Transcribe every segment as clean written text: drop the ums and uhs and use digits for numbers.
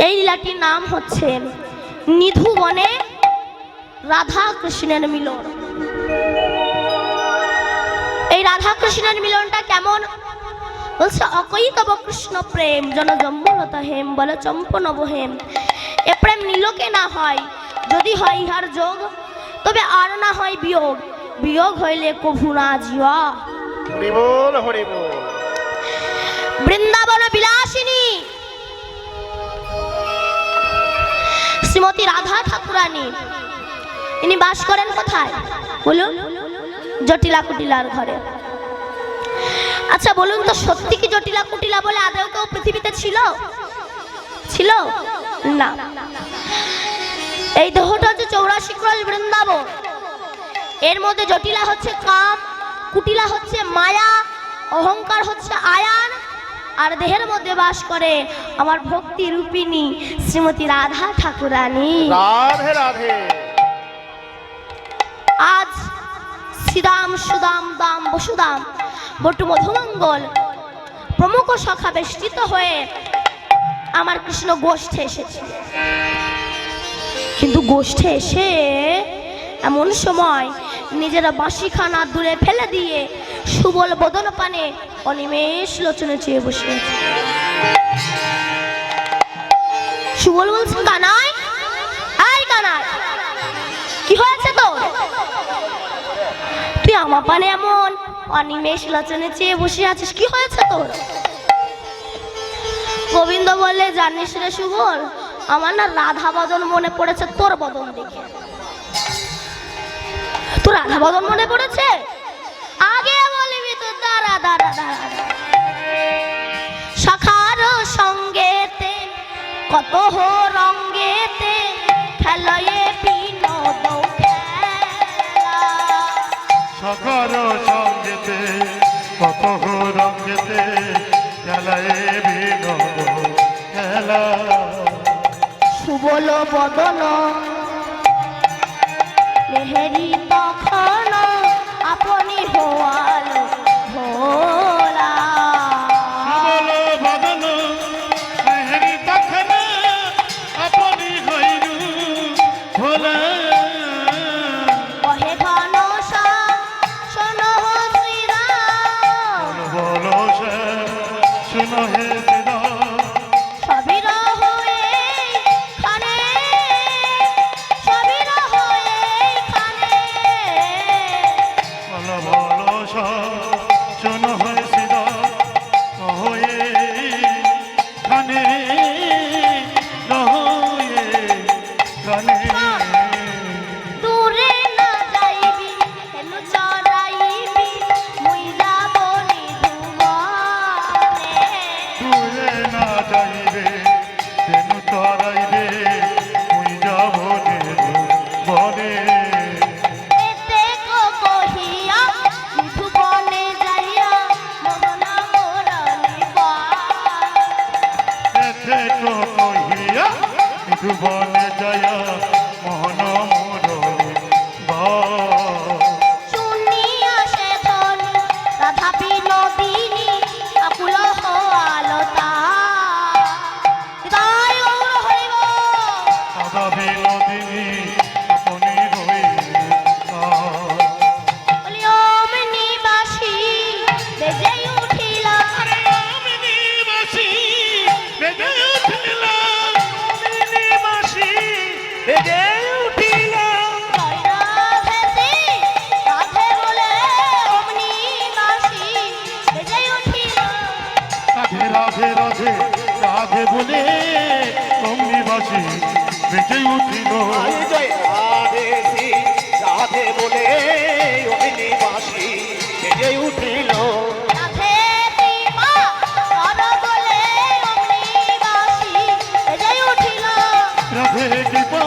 এই লীলাটির নাম হচ্ছে নিধু বনে রাধা কৃষ্ণের মিলন। এই রাধা কৃষ্ণের মিলনটা কেমন বলছে, অকই তব কৃষ্ণ প্রেম জন জম্বলতা হেম বলে চম্প নব হেম। এ প্রেম নীলকে না হয়, যদি হয় ইহার যোগ, তবে আর না হয় বিয়োগ, বিয়োগ হইলে কভু না জিয়া। হরি বল হরি বল। বৃন্দাবন বিলাসিনী শ্রীমতী রাধা ঠাকুরানী, ইনি বাস করেন কোথায় বলুন? জটিলা কুটিলার ঘরে। আচ্ছা বলুন তো, সত্যি কি জটিলা কুটিলা বলে আদৌ কেউ পৃথিবীতে ছিল? ছিল না। এই দেহটা হচ্ছে 84 ক্রোশ বৃন্দাবন। এর মধ্যে জটিলা হচ্ছে কাম, কুটিলা হচ্ছে মায়া, অহংকার হচ্ছে আয়ান, আর দেহের মধ্যে বাস করে আমার ভক্তি রূপিণী শ্রীমতী রাধা ঠাকুরানী। রাধে রাধে। আজ শ্রীদাম সুদাম দাম বসুদাম বটু মধুমঙ্গল প্রমুখ শাখা বেষ্টিত হয়ে আমার কৃষ্ণ গোষ্ঠে এসেছে। কিন্তু গোষ্ঠে এসে এমন সময় নিজেরা বাঁশিখানা দূরে ফেলে দিয়ে সুবল বদন পানে অনিমেষ লোচনে চেয়ে বসে আছে। সুবল বলছে, কানাই, আই কানাই, কি হয়েছে তোর? তুই আমার পানে এমন অনিমেষ লোচনে চেয়ে বসে আছিস, কি হয়েছে তোর? গোবিন্দ বললে, জানিস রে সুবল, আমার না রাধা বদন মনে পড়েছে তোর বদন দেখে। তোর রাধা বদন মনে পড়েছে? আগে বলবি তো, দাঁড়া দাঁড়া দাঁড়া। সখার সঙ্গেতে কত হো রঙ্গেতে খেলয়ে বিনোদ খেলা। সখার সঙ্গেতে কত হো রঙ্গেতে খেলয়ে বিনোদ খেলা। সুবল বদন মেহেরি তখন আপনি হওয়াল ভোলা। সুবল বদন মেহেরি তখন আপনি হইরু ভোলা। কহে ঘন শোনো শ্রীরাম, বলো সে শুনো হে শ্রীরাম। সবির হয়ে খানে, সবির হয়ে খানে। বলো বলো শোনো হে শ্রীরাম। হয়ে খানে নহয়ে খানে। দূরে না যাইবি হেন চড়াইবি মুই যাব নিধুবনে। দূরে না যাইবে তেনু তরাইবে মুই যাব বনে। এতে কহিয়া নিধুবনে যাইয়া মোহনা মোরলি পায়। এতে কহিয়া নিধু বনে যায় মোহন মোরলি বায়। শুনিয়া সে ধ্বনি রাধা বিনোদিনী আকুল হওয়ালতা। তাই গৌর হরিব রাধা বিনোদিনী আপনি হইতা। বলি ওম নিবাসী বেজে উঠিলা। অমিনিবাসী বেজে উঠিলা। অমিনিবাসী বেজে উঠিলা। জয় রাধে শ্রী রাধে বলে ওম নিবাসী বেজে উঠিলা। রাধে রাধে রাধে রাধে বলে অমনিবাসী বেজে উঠিল। জয় রাধে শ্রী রাধে বলে অগ্নিবাসী বেজে উঠিল। রাধে কৃপা কর বলে ওম নিবাসী বেজে উঠিলা। রাধে কৃপা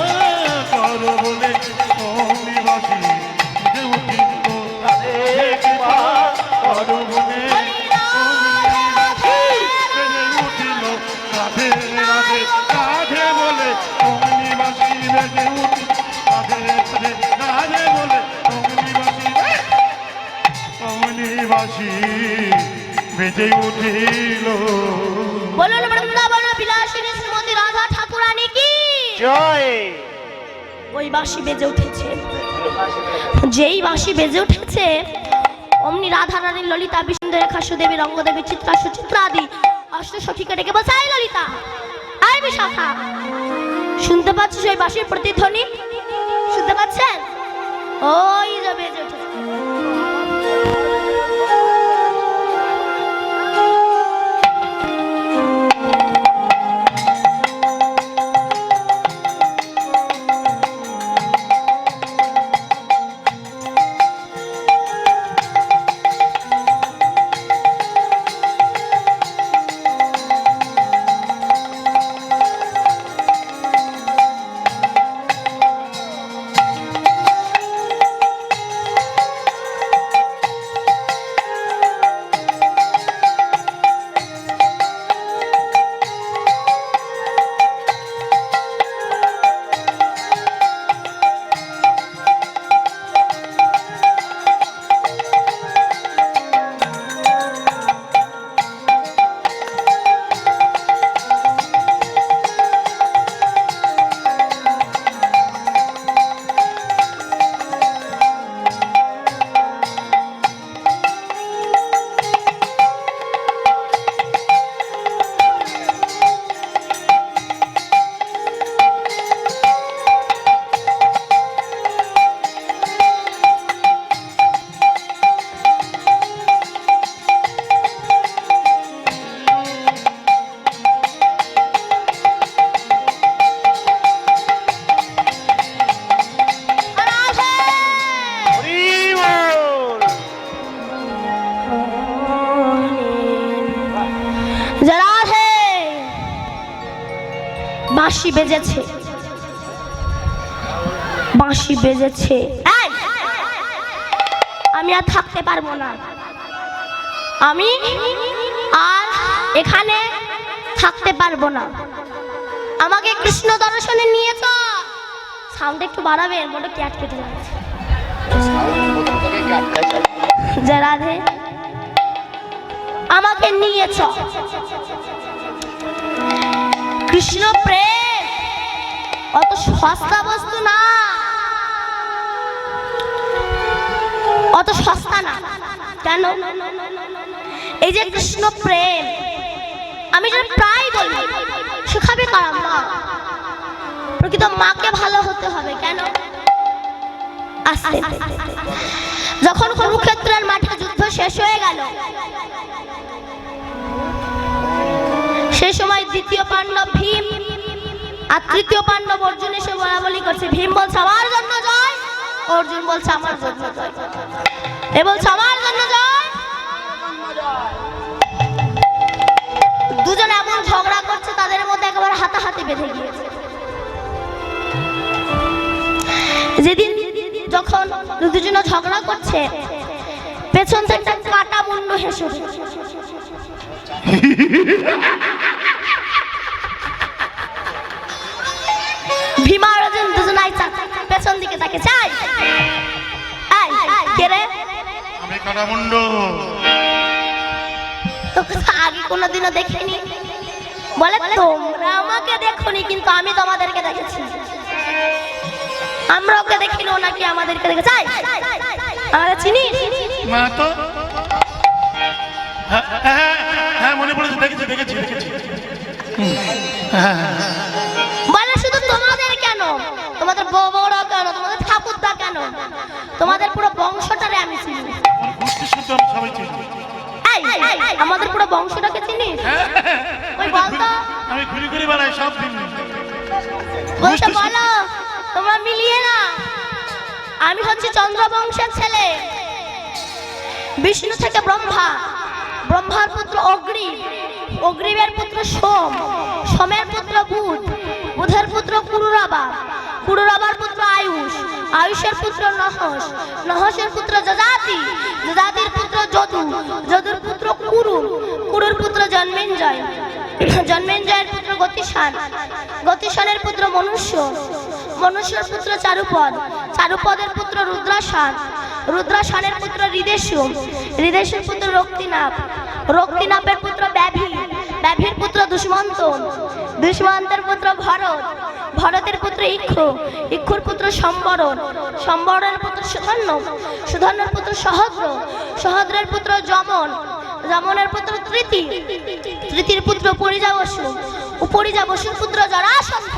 কর বলে অমনিবাসী বেজে উঠিল। রাধে কৃপা কর বলে অমনিবাসী বেজে উঠিল। রাধে রাধে রাধে বলে অমনিবাসী বেজে উঠিল। রাধে রাধে রাধে বলে অমনিবাসী অমনিবাসী বেজে উঠিল। বলুন বৃন্দাবন বিলাসিনী শ্রীমতী রাধা ঠাকুরানী কি জয়। ওই বাঁশি বেজে উঠেছে। যেই বাঁশি বেজে উঠেছে অমনি রাধা রানী ললিতা বিষ্ণু রেখা সুদেবী রঙ্গদেবী চিত্রা সুচিত্রা আদি অষ্টসখীকে ডেকে বলছে, এই ললিতা, এই বিশাখা, শুনতে পাচ্ছিস ওই বাঁশির প্রতিধ্বনি? শুনতে পাচ্ছেন? ওই যে বেজে উঠেছে। বাঁশি বেজেছে, বাঁশি বেজেছে। আমি আর থাকতে পারবো না, আমি আর এখানে থাকতে পারবো না। আমাকে কৃষ্ণ দর্শনে নিয়ে তো সাউন্ড একটু বাড়াবেন, মোটা ক্যাট কেটে যাচ্ছে। যে রাধে, আমাকে নিয়ে চ। কৃষ্ণ প্রেম অত সস্তা বস্তু না, অত সস্তা না। কেন? এই যে কৃষ্ণ প্রেম, আমি যেন প্রায় বলি, শেখাবে কারা? মা। প্রকৃত মাকে ভালো হতে হবে। কেন? যখন কুরুক্ষেত্রের মাঠে যুদ্ধ শেষ হয়ে গেল, সেই সময় দ্বিতীয় পাণ্ডব ভীম আর তৃতীয় পাণ্ডব অর্জুন এসে বলাবলি করছে। ভীম বলছে আমার জন্য জয়, অর্জুন বলছে আমার জন্য জয়, এ বলছে আমার জন্য জয়। দুজন এমন ঝগড়া করছে, তাদের মধ্যে একেবারে হাতাহাতি বেঁধে গিয়েছে। যেদিন যখন দুজনে ঝগড়া করছে, পেছন থেকে একটা কাটা মুন্ডু হেসে ভীমা আর অর্জুন দুজনাই পেছন দিকে তাকে চাই। কে রে? আমি কাটা মুন্ডু। তো আগে কোনোদিনও দেখিনি। বলে তোমরা আমাকে দেখোনি, কিন্তু আমি তোমাদেরকে দেখেছি। আমরা ওকে দেখিনি, ও নাকি আমাদেরকে দেখেছে। আমাদের চিনিস না তো? হ্যাঁ মনে পড়েছে, দেখেছি দেখেছি দেখেছি। বলে শুধু তোমাদের কেন, তোমাদের বড়রা কেন, তোমাদের ঠাকুরদা কেন, তোমাদের পুরো বংশটারে আমি চিনি। আমাদের পুরো বংশটাকে চিনিস? ওই বলতো, আমি ঘুরি ঘুরি বেড়াই সব দিন। বলতে বলো, তোমরা মিলিয়ে না। আমি হচ্ছে চন্দ্র বংশের ছেলে। বিষ্ণু থেকে ব্রহ্মা, ব্রহ্মার পুত্র অগ্নি, অগ্নিবের পুত্র সোম, সোমের পুত্র বুধ, বুধের পুত্র কুরুরাবা, কুরুরাবার পুত্র আয়ুষ, আয়ুষের পুত্র নহস, নহসের পুত্র যজাতি, যজাতির পুত্র যদু, যদুর পুত্র কুরু, কুরুর পুত্র জন্মেঞ্জয়, জন্মেঞ্জয়ের পুত্র গতিশান, গতিশানের পুত্র মনুষ্য, মনুষ্যের পুত্র চারুপদ, চারুপদের পুত্র রুদ্রাসান, রুদ্রাসনের পুত্র হৃদেশু, হৃদেশুর পুত্র রক্তিনাভ, রক্তিনাভের পুত্র ব্যাভি, ব্যাভির পুত্র দুষ্মন্ত, দুষ্মন্তের পুত্র ভরত, ভরতের পুত্র ইক্ষু, ইক্ষুর পুত্র সম্বরণ, সম্বরণের পুত্র সুধন্য, সুধন্যর পুত্র সহদ্র, সহদ্রের পুত্র যমন, যমনের পুত্র তৃতি, তৃতীর পুত্র পরিযাবসু, উপরিযাবসুর পুত্র জরাসন্ধ,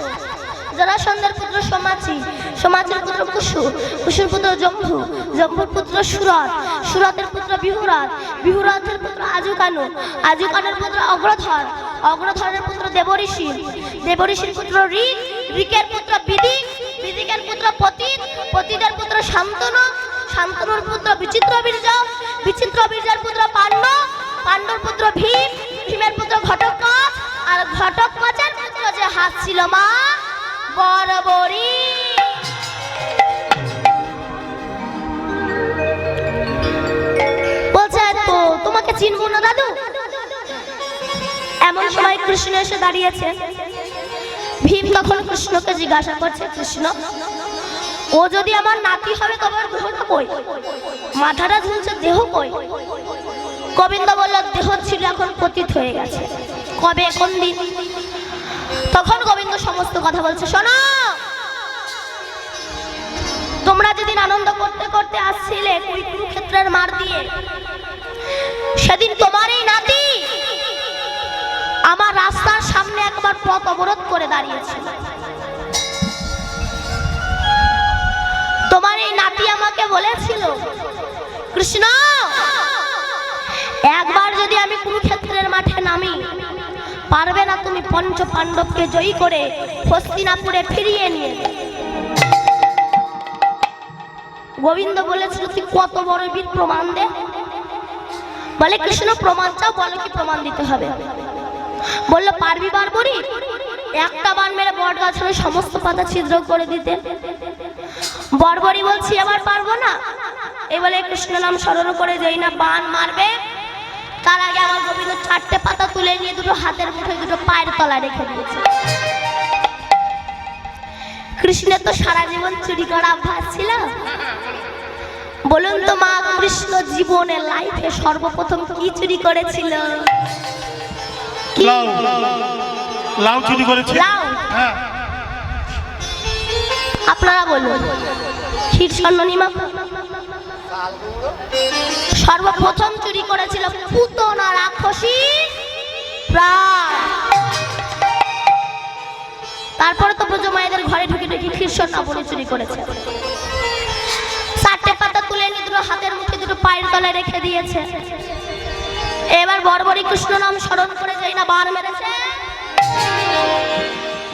জরাসন্ধের পুত্র সোমাচি, সোমাচির পুত্র কুশু, কুশুর পুত্র জম্ভু, জম্ভুর পুত্র সুরত, সুরতের পুত্র বিহুরাত, বিহুরাতের পুত্র আজুকানু, আজুকানুর পুত্র অগ্রধর, অগ্রধরের পুত্র দেবঋষি, দেবঋষির পুত্র ঋক, ঋকের পুত্র বিদিক, বিদিকের পুত্র পতিত, পতিতের পুত্র শান্তনু, শান্তনুর পুত্র বিচিত্রবীর্য, বিচিত্রবীর্যের পুত্র পাণ্ডব, পাণ্ডুর পুত্র ভীম, ভীমের পুত্র ঘটোৎকচ, আর ঘটোৎকচের পুত্র যে হাত ছিল মা বরাবরই। বলছে তো তোমাকে চিনবো না দাদু। এমন সময় কৃষ্ণ এসে দাঁড়িয়েছে। ভীম তখন কৃষ্ণকে জিজ্ঞাসা করছে, কৃষ্ণ ও যদি আমার নাতি হবে তবে ওর দেহটা কই? মাথাটা ঝুলছে, দেহ কই? গোবিন্দ বলল, দেহ ছিল এখন পতিত হয়ে গেছে। কবে, কোন দিন? তখন গোবিন্দ সমস্ত কথা বলছে, শোনো, তোমরা যেদিন আনন্দ করতে করতে আসছিলে ওই কুরুক্ষেত্রের মার দিয়ে, সেদিন তোমার এই নাতি আমার রাস্তার সামনে একবার পথ অবরোধ করে দাঁড়িয়েছিল। তোমার এই নাতি আমাকে বলেছিল, কৃষ্ণ একবার যদি আমি কুরুক্ষেত্রের মাঠে নামি, পারবে না তুমি পঞ্চ পাণ্ডবকে জয়ী করে হস্তিনাপুরে ফিরিয়ে নিয়ে। গোবিন্দ বলেছিল, তুই কত বড় বীর, প্রমাণ দে। বলে, কৃষ্ণ প্রমাণ চাও, বলো কি প্রমাণ দিতে হবে? বললো, পারবি বারবরি? একটা বান মেরে বট গাছের সমস্ত পাতা ছিদ্র করে দিতে। বরবরি বলছি, আবার পারবো না। এই বলে কৃষ্ণ নাম স্মরণ করে যেই না বান মারবে, তার আগে আমার গোবিন্দ চারটে পাতা তুলে নিয়ে দুটো হাতের মুঠোয় দুটো পায়ের তলায় রেখে দিয়েছে। কৃষ্ণের তো সারা জীবন চুরি করা অভ্যাস ছিল। বলুন তো মা, কৃষ্ণ জীবনের লাইফে সর্বপ্রথম কি চুরি করেছিল? লাউ, লাউ চুরি করেছে। লাউ? হ্যাঁ। আপনারা বলুন, ক্ষীর স্বর্ণনিমা? সর্বপ্রথম চুরি করেছিল পুতনা রাক্ষসী প্রাণ। তারপরে তো ব্রজমায়েদের ঘরে ঢুকে ঢুকে ক্ষীর স্বর্ণাবলী চুরি করেছে। চারটে পাতা তুলে নিয়ে দুটো হাতের মুঠে দুটো পায়ের তলায় রেখে দিয়েছে। এবার বরবরি কৃষ্ণ নাম স্মরণ করে যাই না বান মেরেছে,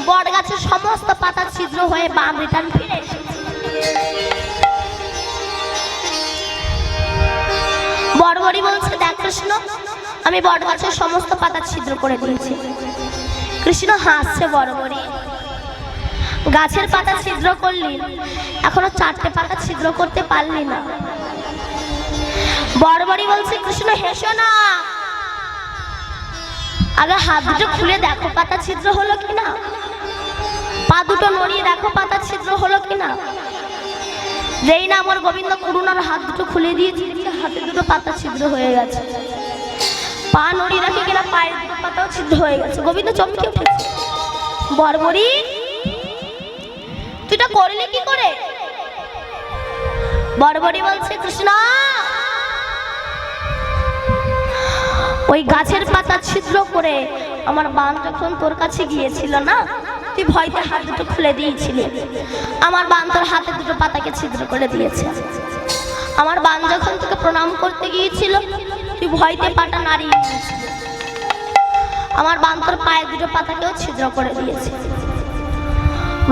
বট গাছের সমস্ত পাতা ছিদ্র হয়ে বান রিটার্ন ফিরে এসেছে। বরবরি বলছে, দেখ কৃষ্ণ, আমি বট গাছের সমস্ত পাতা ছিদ্র করে দিয়েছি। কৃষ্ণ হাসছে, বরবরি গাছের পাতা ছিদ্র করলি, এখনো চারটে পাতা ছিদ্র করতে পারলি না। বরবরি বলছে, কৃষ্ণ হেসো না, আগে হাত দুটো খুলে দেখো পাতা ছিদ্র হলো কিনা, পা দুটো নড়িয়ে দেখো পাতা ছিদ্র হলো কিনা। যেই না আমার গোবিন্দ করুণার হাত দুটো খুলে দিয়েছে, হাতে দুটো পাতা ছিদ্র হয়ে গেছে। পা নড়িয়ে দেখে কিনা পায়ের দুটো পাতাও ছিদ্র হয়ে গেছে। গোবিন্দ চমকে উঠেছে, বরবরি তুই এটা করলি কি করে? বরবরি বলছে, কৃষ্ণ ওই গাছের পাতা ছিদ্র করে আমার বান যখন তোর কাছে গিয়েছিল না, তুই ভয়তে হাত দুটো খুলে দিয়েছিলি, আমার বান তোর হাতে দুটো পাতাকে ছিদ্র করে দিয়েছে। আমার বান যখন তোকে প্রণাম করতে গিয়েছিল, তুই ভয়তে পাটা নাড়িয়ে দিয়েছিলি, আমার বান তোর পায়ের দুটো পাতাকেও ছিদ্র করে দিয়েছে।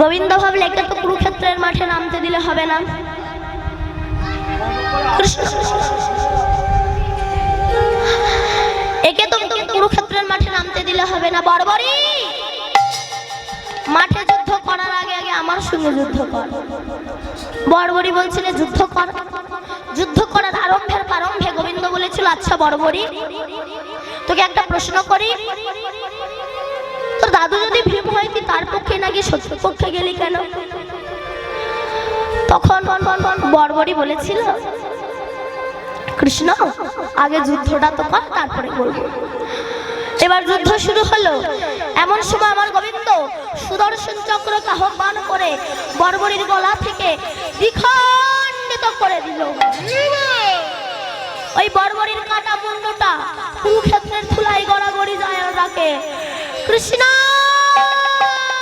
গোবিন্দ ভাবলে, একে তো কুরুক্ষেত্রের মাঠে নামতে দিলে হবে না। কৃষ্ণ, একে তো কুরুক্ষেত্রের মাঠে নামতে দিলে হবে না। বরবরি মাঠে যুদ্ধ করার আগে আগে আমার সঙ্গে যুদ্ধ কর। বরবরি বলছিল, যুদ্ধ কর। যুদ্ধ করার প্রারম্ভে গোবিন্দ বলেছিল, আচ্ছা বরবরি, তোকে একটা প্রশ্ন করি, তোর দাদু যদি ভীম হয়, তুই তার পক্ষে নাকি শত্রুর পক্ষে গেলি কেন? তখন বরবরি বলেছিল, কৃষ্ণ আগে যুদ্ধটা তো কর, তারপরে বলবো। এবার যুদ্ধ শুরু হলো। এমন সময় আমার গোবিন্দ সুদর্শন চক্রকে আহ্বান করে বর্বরীর গলা থেকে দ্বিখণ্ডিত করে দিল। ওই বর্বরীর কাটা মুন্ডটা কুরুক্ষেত্রের ধুলাই গড়াগড়ি যায় আর ডাকে, কৃষ্ণ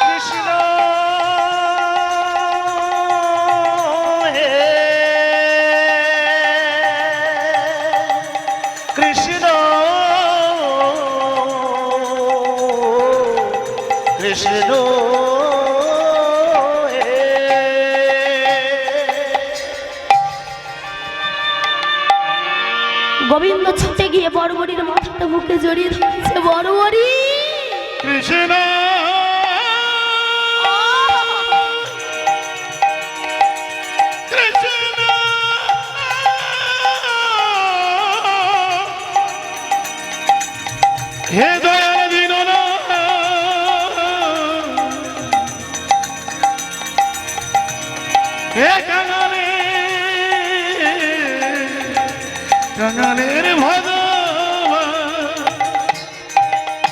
কৃষ্ণ হে কৃষ্ণ কৃষ্ণ হে। গোবিন্দ ছুটে গিয়ে বর্বরীর মাথাটা বুকে জড়িয়ে ধরেছে। বর্বরী কৃষ্ণ কৃষ্ণ হে দয়াল দীননাথ, হে কাঙালের ভগবান।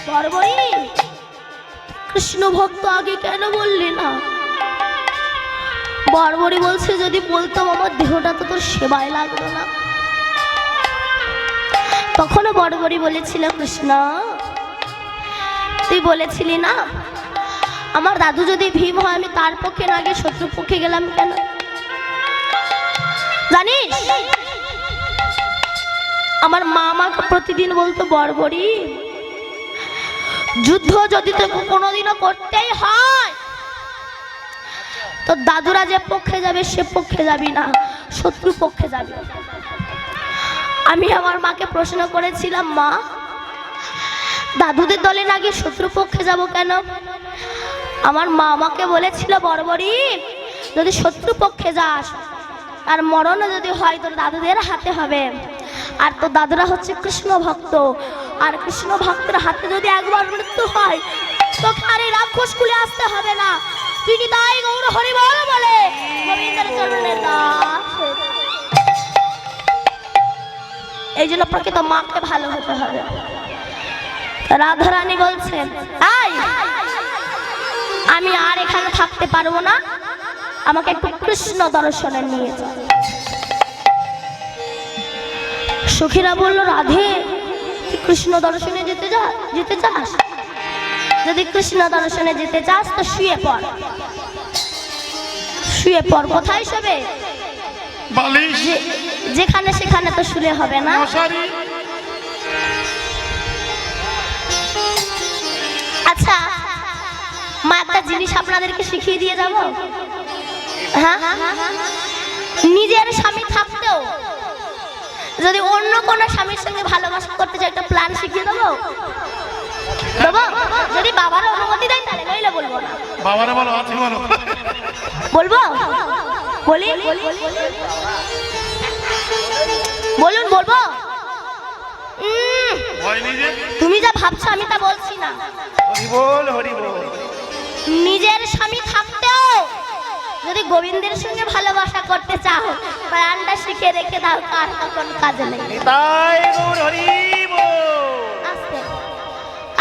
বর্বরী কৃষ্ণ ভক্ত আগে কেন বললি না? বর্বরী বলছে, যদি বলতাম আমার দেহটা তো তোর সেবায় লাগলো না। তখনও বর্বরী বলেছিল, কৃষ্ণ তুই বলেছিলি না আমার দাদু যদি ভীম হয় আমি তার পক্ষে না গিয়ে শত্রু পক্ষে গেলাম কেন? জানিস আমার মা আমাকে প্রতিদিন বলতো, বর্বরী যুদ্ধ যদি তোকে কোনোদিনও করতেই হয় তো দাদুরা যে পক্ষে যাবে সে পক্ষে যাবি না, শত্রু পক্ষে যাবি। আমি আমার মাকে প্রশ্ন করেছিলাম, মা দাদুদের দলে না গিয়ে শত্রু পক্ষে যাব কেন? আমার মা আমাকে বলেছিল, বর্বরী যদি শত্রু পক্ষে যাস আর মরণও যদি হয় তোর দাদুদের হাতে হবে। আর তোর দাদুরা হচ্ছে কৃষ্ণ ভক্ত, আর কৃষ্ণ ভক্তের হাতে যদি একবার মৃত্যু হয় তোকে আর এই রাক্ষস কুলে আসতে হবে না। তুই কি তাই গৌর হরি বল বলে গোবিন্দের চরণে দাস হয়ে যা। এই জন্য প্রকৃত মাকে ভালো হতে হবে। রাধারানী বলছেন, আমি আর এখানে থাকতে পারবো না, আমাকে একটু কৃষ্ণ দর্শনে নিয়ে যাও। সখীরা বলল, রাধে তুই কৃষ্ণ দর্শনে যেতে চাস? যদি কৃষ্ণ দর্শনে যেতে চাস তো শুয়ে পড়। শুয়ে পড়। কোথায় শোবে? বালিশ যেখানে সেখানে তো শুলে হবে না। মশারি। আচ্ছা মা একটা জিনিস আপনাদেরকে শিখিয়ে দিয়ে যাব। হ্যাঁ, নিজের স্বামী থাকতেও যদি অন্য কোনো স্বামীর সঙ্গে ভালোবাসা করতে চাই একটা প্ল্যান শিখিয়ে দেবো। দেবো যদি বাবার অনুমতি দেন তাহলে, নইলে বলবো না। বাবারে বলো, আছে বলো। বলবো? বলি বলুন, বলবো? তুমি যা ভাবছো আমি তা বলছি না। হরি বল হরি বল। নিজের স্বামী থাকতেও যদি গোবিন্দের সঙ্গে ভালোবাসা করতে চাও প্রাণটা শিখে রেখে দাও, কার তখন কাজে নেই। তাই গৌর হরি বল। আস্তে।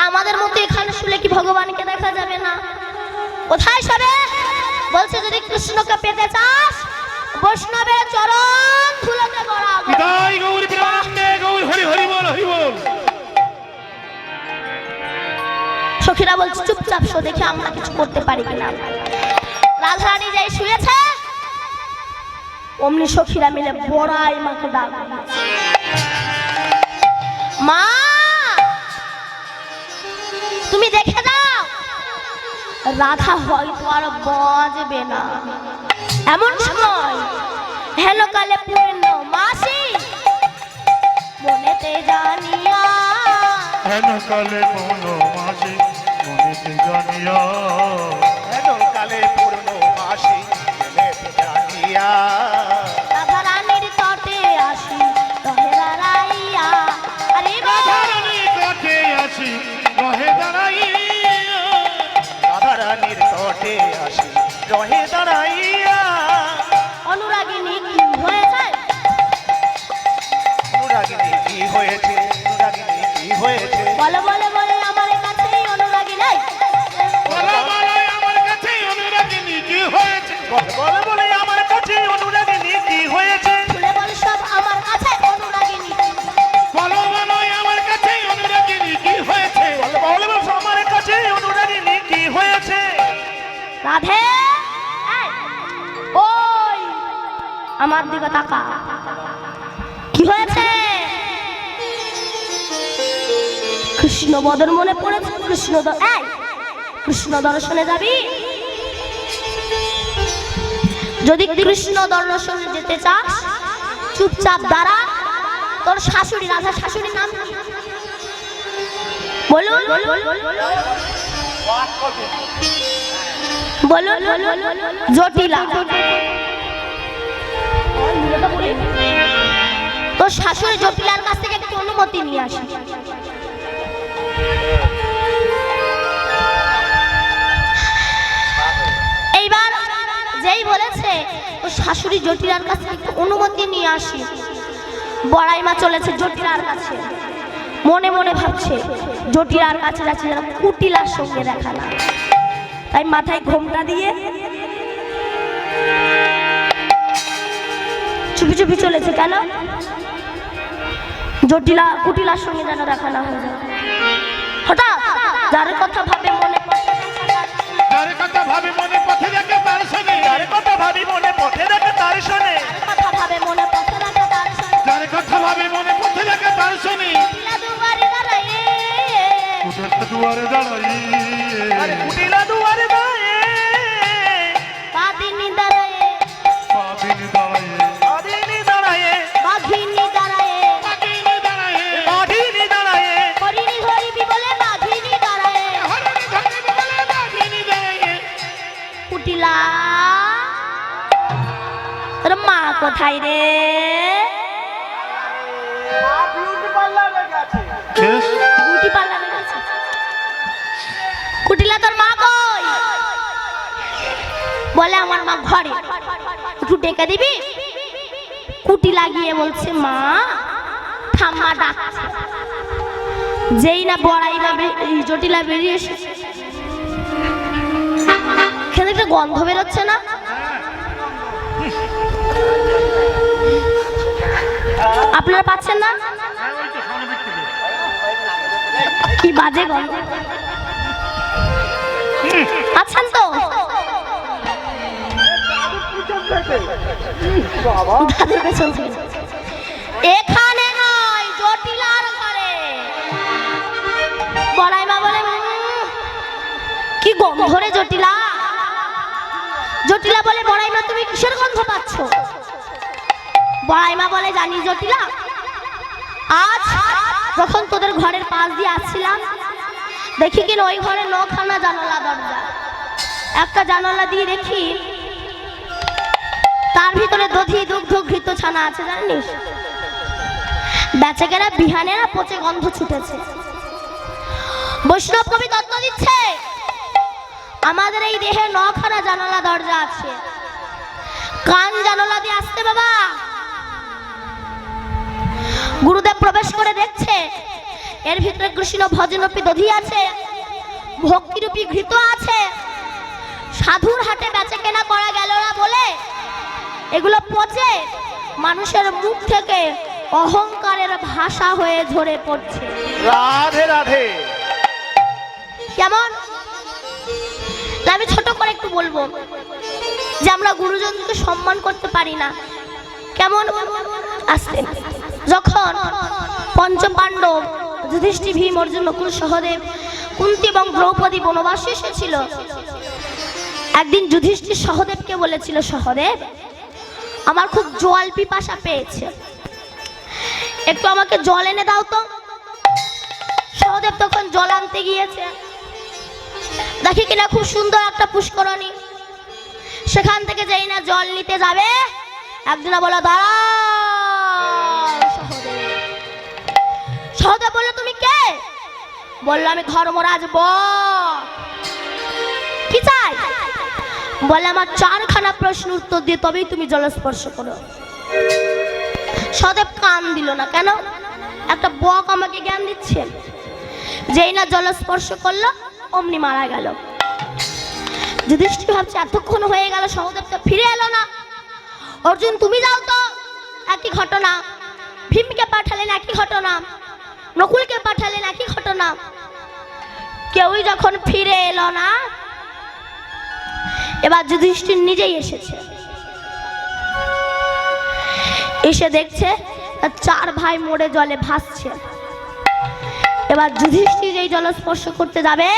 আমাদের মতো এখানে শুলে কি ভগবানকে দেখা যাবে না? কোথায় শোবে? বলছে যদি কৃষ্ণকে পেতে চাস বৈষ্ণবের চরণ ধুলোতে গড়াবো। তাই গৌর প্রেমানন্দে গৌর হরি হরি বল হরি বল। সখীরা বলছে, চুপচাপ শো, দেখে আমরা কিছু করতে পারি কিনা। রাধারানী যাই শুয়েছে, অমনি সখীরা মিলে বড়াই মাকে ডাক, মা তুমি দেখে যাও রাধা হয়তো আর বাজবে না। এমন সময় হেন কালে পূর্ণ মাসি মনেতে জানিয়া, হেন কালে পূর্ণ মাসি মনেতে জানিয়া, হেন কালে পূর্ণ মাসি মনেতে জানিয়া, রাধারানীর তটে আসি রহে দাঁড়াইয়া। আরে রাধারানীর তটে আসি রহে দাঁড়াইয়া, রাধারানীর তটে আসি রহে দাঁড়াইয়া। অনুরাগিনী কি হয়ে যায়? বলে বলে বলে আমার কাছে অনুরাগী নাই। বলো বলো আমার কাছে অনুরাগিনী কি হয়েছে? বলে বলে আমার কাছে অনুরাগিনী কি হয়েছে? খুলে বল সব আমার কাছে অনুরাগিনী। বলো বলো আমার কাছে অনুরাগিনী কি হয়েছে? বলে বলে আমার কাছে অনুরাগিনী কি হয়েছে? রাধে এই, ওই আমার দিকে তাকা, কি হয়েছে? কৃষ্ণ বদন মনে পড়েছে? কৃষ্ণ দর্শনে যাবি? যদি কৃষ্ণ দর্শনে যেতে চাস চুপচাপ দাঁড়া। তোর শাশুড়ি, রাধা শাশুড়ির নাম কি? বলুন বলুন। জটিলা। তোর শাশুড়ি জটিলার কাছ থেকে একটু অনুমতি নিয়ে আসি। এইবার যেই বলেছে তোর শাশুড়ি জটিলার কাছ থেকে একটু অনুমতি নিয়ে আসি, বড়াই মা চলেছে জটিলার কাছে। মনে মনে ভাবছে জটিলার কাছে যাচ্ছে যেন কুটিলার সঙ্গে দেখা না, তাই মাথায় ঘোমটা দিয়ে চুপি চুপি চলেছে। কেন? জটিলা কুটিলার সঙ্গে যেন দেখা না হয়ে যায়। হঠাৎ যার কথা ভাবে মনে যার কথা ভাবে মনে পথে দেখে তার শোনে, যার কথা ভাবি মনে পথে দেখে তার শোনে, কথা ভাবে মনে পথে রাখে তার সঙ্গে যার কথা ভাবে মনে পথে দেখে তার শোনে। দুবারে দাঁড়ায় কুটিলা দুয়ারে দাঁড়াই, আরে কুটিলা দুয়ারে দাঁড়ায়, বাদিনী দাঁড়ায়, বাদিনী দাঁড়াই, আদিনী দাঁড়ায়, বাঘিনী দাঁড়ায়, বাদিনী দাঁড়াই, বাঘিনী দাঁড়ায়, হরিণী হরিবি বলে বাঘিনী দাঁড়ায়। হরিণী ধরিবি বলে বাদিনী দাঁড়াই। কুটিলা তোর মা কোথায় রে? বিউটি পার্লারে গেছে। কুটিলা তোর মা কই? বলে আমার মা ঘরে, একটু ডেকে দিবি? কুটিলা গিয়ে বলছে মা ঠাম্মা ডাকছে। যেই না বড়াই না জটিলা বেরিয়ে এসেছে, এখানে একটা গন্ধ বেরোচ্ছে না? আপনারা পাচ্ছেন না? কি বাজে গন্ধ, আছেন তো? দাদুর পেছন থেকে। এখানে নয়, জটিলার ঘরে। বড়াই মা বলে কি গন্ধ রে জটিলা? জটিলা বলে বড়াই মা তুমি কিসের গন্ধ পাচ্ছ? বড়াই মা বলে জানি জটিলা, আজ যখন তোদের ঘরের পাশ দিয়ে আসছিলাম দেখি কিনা ওই ঘরে নখানা জানালা দরজা, একটা জানালা দিয়ে দেখি তার ভিতরে দধি দুগ্ধ ঘৃত ছানা আছে জানিস? বেচাকেরা বিহানেরা পচে গন্ধ ছুটেছে। বৈষ্ণব কবি তত্ত্ব দিচ্ছে আমাদের এই দেহে নখানা জানালা দরজা আছে, কান জানালা দিয়ে আসতে বাবা। গুরুদেব প্রবেশ করে দেখছে এর ভিতরে কৃষ্ণ ভজনরূপী দধি আছে, ভক্তিরূপী ঘৃত আছে। সাধুর হাটে বেচা কেনা করা গেল না বলে এগুলো পচে মানুষের মুখ থেকে অহংকারের ভাষা হয়ে ঝরে পড়ছে। রাধে রাধে। কেমন? আমি ছোট করে একটু বলবো যে আমরা গুরুজনকে সম্মান করতে পারি না। কেমন? আসতে যখন পঞ্চপাণ্ডব যুধিষ্ঠির, ভীম, অর্জুন, নকুল, সহদেব, কুন্তী এবং দ্রৌপদী বনবাসে এসেছিল, একদিন যুধিষ্ঠির সহদেবকে বলেছিল সহদেব আমার খুব জল পিপাসা পেয়েছে, একটু আমাকে জল এনে দাও তো। সহদেব তখন জল আনতে গিয়েছে, দেখি কিনা খুব সুন্দর একটা পুষ্করণী। সেখান থেকে যেই না জল নিতে যাবে একদিন বলে দাঁড়াও। সহদেব বলল তুমি কে? বললো আমি ধর্মরাজ বর। কি চাই? বলে আমার 4খানা প্রশ্ন উত্তর দিয়ে তবেই তুমি জল স্পর্শ করো। সহদেব কান দিল না। কেন? একটা বক আমাকে জ্ঞান দিচ্ছে। যেই না জল স্পর্শ করলো অমনি মারা গেল। যুধিষ্ঠির ভাবছে এতক্ষণ হয়ে গেল সহদেব তো ফিরে এলো না। অর্জুন তুমি যাও তো, একই ঘটনা। ভীমকে পাঠালেন, একই ঘটনা। নকুলকে পাঠালেন, একই ঘটনা। কেউই যখন ফিরে এলো না, এবার যুধিষ্ঠির নিজেই এসেছে। এসে দেখছে তার 4 ভাই মরে জলে ভাসছে। এবার যুধিষ্ঠির এই জল স্পর্শ করতে যাবে,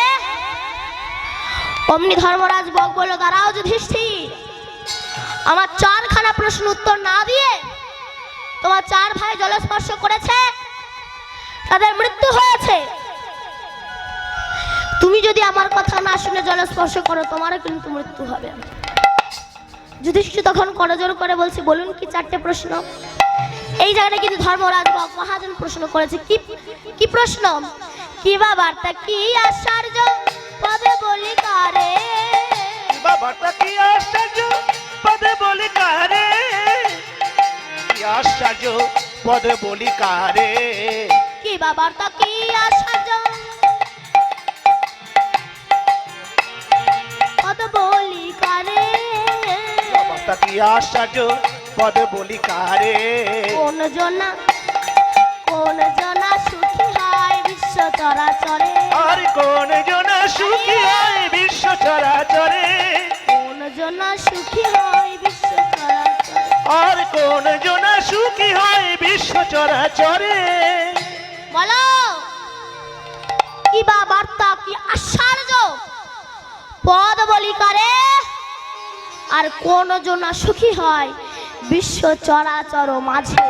অমনি ধর্মরাজ বক বলল, দাঁড়াও যুধিষ্ঠির, আমার 4খানা প্রশ্ন উত্তর না দিয়ে তোমার 4 ভাই জল স্পর্শ করেছে, তাদের মৃত্যু হয়েছে। তুমি যদি আমার কথা না শুনে জল স্পর্শ করো তোমারও কিন্তু মৃত্যু হবে। যুধিষ্ঠির তখন করজোড় করে বলছে, বলুন কি 4টে প্রশ্ন? এই জায়গাটা কিন্তু ধর্মরাজ বক মহাজন প্রশ্ন করেছে। কি প্রশ্ন? কি বা বার্তা, কি আশ্চর্য পদে বলি কারে? বাবাটা কি আশ্চর্য পদে বলি কারে, কি আশ্চর্য পদে বলি কারে, কি বা বার্তা, কি আশ্চর্য পদে বলি কারে? বাবাটা কি আশ্চর্য পদে বলি কারে, কোন জনা সুখী হয় বিশ্ব চরাচরে? আর কোন জনা সুখী হয় বিশ্ব চরাচরে, কোন জনা সুখী হয় বিশ্ব চরাচরে? আর কোন জনা সুখী হয় বিশ্ব চরাচরে। বলো কি বা বার্তা, কি আশ্চর্য পদ বলি কারে? আর কোন জনা সুখী হয় বিশ্ব চরাচর মাঝে?